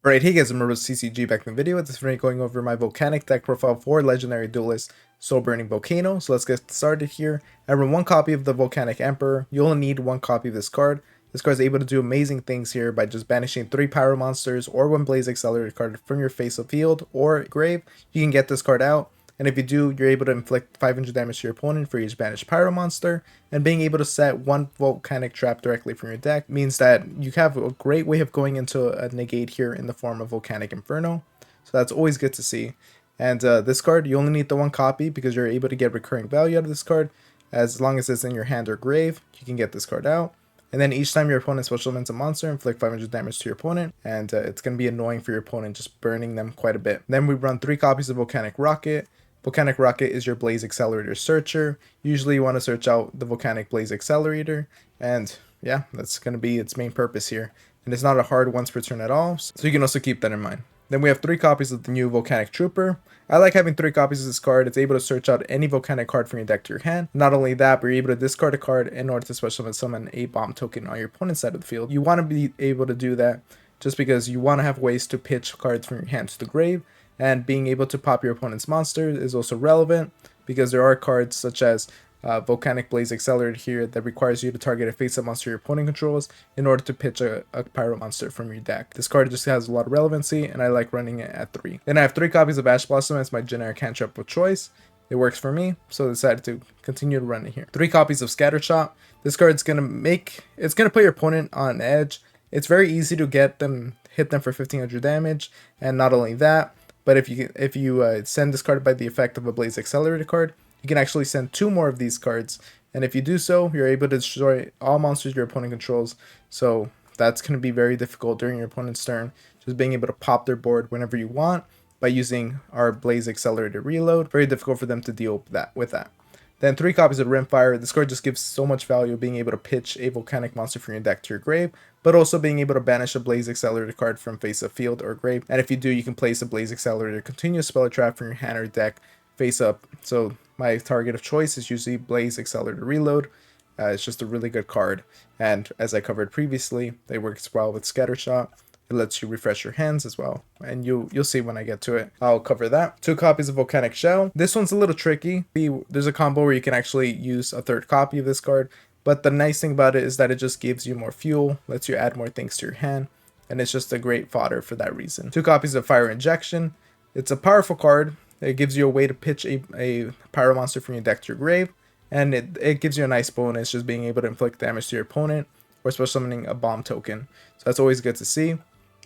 Alright, hey guys, remember CCG back in the video. This video going over my Volcanic deck profile for Legendary Duelist Soulburning Volcano. So let's get started here. I run one copy of the Volcanic Emperor. You only need one copy of this card. This card is able to do amazing things here by just banishing 3 Pyro Monsters or 1 Blaze Accelerator card from your face of field or grave. You can get this card out. And if you do, you're able to inflict 500 damage to your opponent for each banished Pyro Monster. And being able to set 1 Volcanic Trap directly from your deck means that you have a great way of going into a negate here in the form of Volcanic Inferno. So that's always good to see. And this card, you only need the 1 copy because you're able to get recurring value out of this card. As long as it's in your hand or grave, you can get this card out. And then each time your opponent special summons a monster, inflict 500 damage to your opponent, and it's going to be annoying for your opponent, just burning them quite a bit. Then we run 3 copies of Volcanic Rocket. Volcanic Rocket is your Blaze Accelerator searcher. Usually you want to search out the Volcanic Blaze Accelerator, and yeah, that's going to be its main purpose here. And it's not a hard once per turn at all, so you can also keep that in mind. Then we have 3 copies of the new Volcanic Trooper. I like having 3 copies of this card. It's able to search out any Volcanic card from your deck to your hand. Not only that, but you're able to discard a card in order to special summon a bomb token on your opponent's side of the field. You want to be able to do that just because you want to have ways to pitch cards from your hand to the grave. And being able to pop your opponent's monster is also relevant because there are cards such as Volcanic Blaze Accelerator here that requires you to target a face-up monster your opponent controls in order to pitch a Pyro monster from your deck. This card just has a lot of relevancy and I like running it at 3. Then I have 3 copies of Ash Blossom as my generic cantrip of choice. It works for me, so I decided to continue to run it here. 3 copies of Scatter Shot. This card's gonna put your opponent on edge. It's very easy to hit them for 1500 damage, and not only that, but if you send this card by the effect of a Blaze Accelerator card, you can actually send 2 more of these cards. And if you do so, you're able to destroy all monsters your opponent controls. So that's going to be very difficult during your opponent's turn. Just being able to pop their board whenever you want by using our Blaze Accelerator reload. Very difficult for them to deal with that. Then 3 copies of Rimfire. This card just gives so much value being able to pitch a Volcanic monster from your deck to your grave, but also being able to banish a Blaze Accelerator card from face of field or grave. And if you do, you can place a Blaze Accelerator continuous spell trap from your hand or deck face up. So my target of choice is usually Blaze Accelerator Reload. It's just a really good card. And as I covered previously, they work well with Scatter Shot. It lets you refresh your hands as well, and you'll see when I get to it. I'll cover that. 2 copies of Volcanic Shell. This one's a little tricky. There's a combo where you can actually use a 3rd copy of this card, but the nice thing about it is that it just gives you more fuel, lets you add more things to your hand, and it's just a great fodder for that reason. 2 copies of Fire Injection. It's a powerful card. It gives you a way to pitch a Pyro monster from your deck to your grave, and it gives you a nice bonus just being able to inflict damage to your opponent or special summoning a bomb token. So that's always good to see.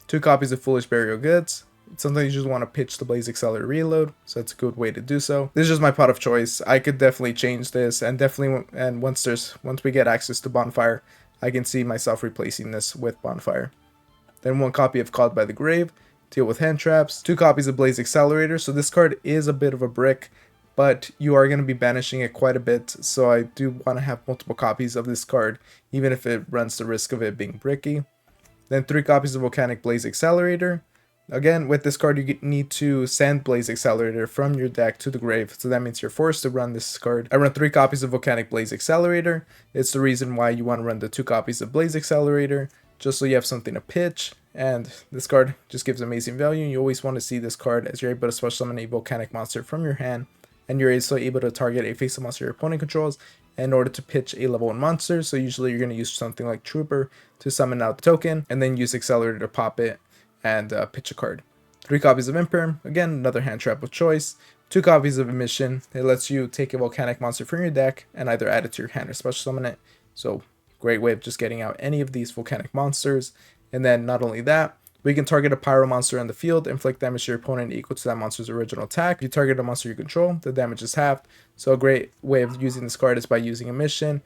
2 copies of Foolish Burial Goods. Sometimes you just want to pitch the Blaze Accelerator Reload, so that's a good way to do so. This is just my pot of choice. I could definitely change this, and once we get access to Bonfire, I can see myself replacing this with Bonfire. Then 1 copy of Called by the Grave, deal with hand traps. 2 copies of Blaze Accelerator. So this card is a bit of a brick, but you are going to be banishing it quite a bit, so I do want to have multiple copies of this card, even if it runs the risk of it being bricky. Then 3 copies of Volcanic Blaze Accelerator. Again, with this card, you need to send Blaze Accelerator from your deck to the grave, so that means you're forced to run this card. I run 3 copies of Volcanic Blaze Accelerator. It's the reason why you want to run the 2 copies of Blaze Accelerator, just so you have something to pitch. And this card just gives amazing value. You always want to see this card as you're able to special summon a Volcanic monster from your hand, and you're also able to target a face-up monster your opponent controls in order to pitch a level 1 monster. So usually you're going to use something like Trooper to summon out the token, and then use Accelerator to pop it and pitch a card. 3 copies of Imperm, again another hand trap of choice. 2 copies of Emission. It lets you take a Volcanic monster from your deck and either add it to your hand or special summon it. So great way of just getting out any of these Volcanic monsters. And then not only that, we can target a Pyro monster on the field, inflict damage to your opponent equal to that monster's original attack. If you target a monster you control, the damage is halved. So a great way of using this card is by using Emission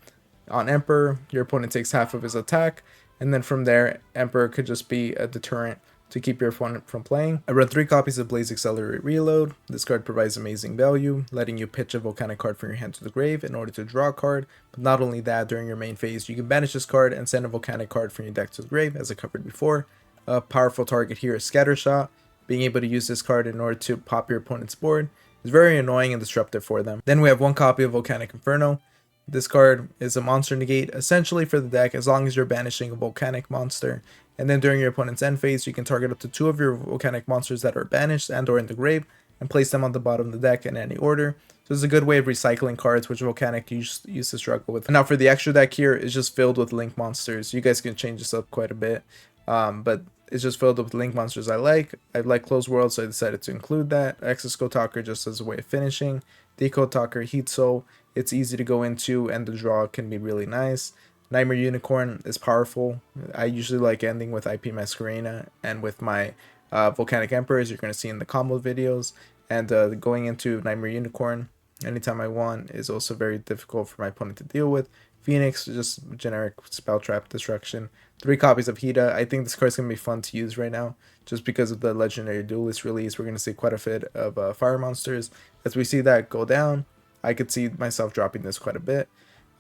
on Emperor. Your opponent takes half of his attack, and then from there, Emperor could just be a deterrent to keep your opponent from playing. I run 3 copies of Blaze Accelerate Reload. This card provides amazing value, letting you pitch a Volcanic card from your hand to the grave in order to draw a card. But not only that, during your main phase, you can banish this card and send a Volcanic card from your deck to the grave, as I covered before. A powerful target here is Scatter Shot. Being able to use this card in order to pop your opponent's board is very annoying and disruptive for them. Then we have 1 copy of Volcanic Inferno. This card is a monster negate essentially for the deck as long as you're banishing a Volcanic monster And then during your opponent's end phase, you can target up to 2 of your volcanic monsters that are banished and or in the grave, and place them on the bottom of the deck in any order. So it's a good way of recycling cards, which Volcanic used to struggle with. And now for the extra deck here, it's just filled with link monsters. You guys can change this up quite a bit, but it's just filled with link monsters I like. I like Closed World, so I decided to include that. Exoscope Talker just as a way of finishing. Decode Talker, Heat Soul, it's easy to go into, and the draw can be really nice. Nightmare Unicorn is powerful. I usually like ending with IP Masquerena and with my Volcanic Emperor, as you're going to see in the combo videos. And going into Nightmare Unicorn anytime I want is also very difficult for my opponent to deal with. Phoenix, just generic spell trap destruction. 3 copies of Hida. I think this card's going to be fun to use right now, just because of the Legendary Duelist release. We're going to see quite a bit of fire monsters. As we see that go down, I could see myself dropping this quite a bit.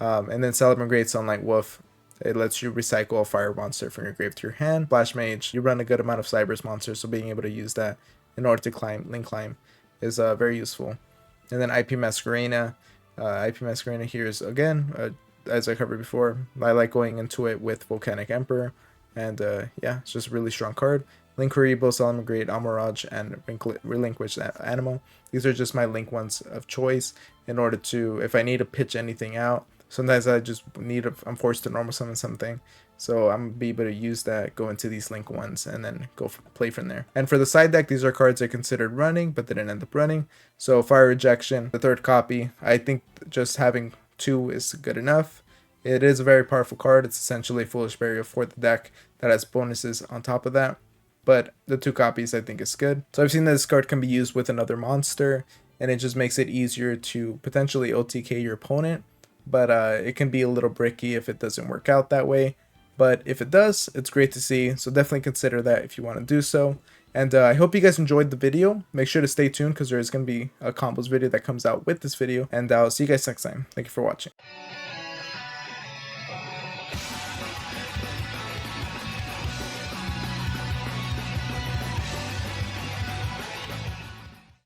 And then Celebrant Great Sunlight Wolf. It lets you recycle a fire monster from your grave to your hand. Flash Mage, you run a good amount of Cyberse monsters, so being able to use that in order to link climb is very useful. And then IP Masquerena. IP Masquerena here is, again, as I covered before, I like going into it with Volcanic Emperor. And yeah, it's just a really strong card. Link Kuribo, Solomon Great, Amaraj, and Relinquish Animo. These are just my link ones of choice in order to, if I need to pitch anything out. Sometimes I just I'm forced to normal summon something. So I'm going to be able to use that, go into these link ones, and then play from there. And for the side deck, these are cards I considered running, but didn't end up running. So Fire Rejection, the 3rd copy. I think just having 2 is good enough. It is a very powerful card. It's essentially a Foolish Barrier for the deck that has bonuses on top of that. But the 2 copies I think is good. So I've seen that this card can be used with another monster, and it just makes it easier to potentially OTK your opponent. But it can be a little bricky if it doesn't work out that way. But if it does, it's great to see. So definitely consider that if you want to do so. And I hope you guys enjoyed the video. Make sure to stay tuned because there is going to be a combos video that comes out with this video. And I'll see you guys next time. Thank you for watching.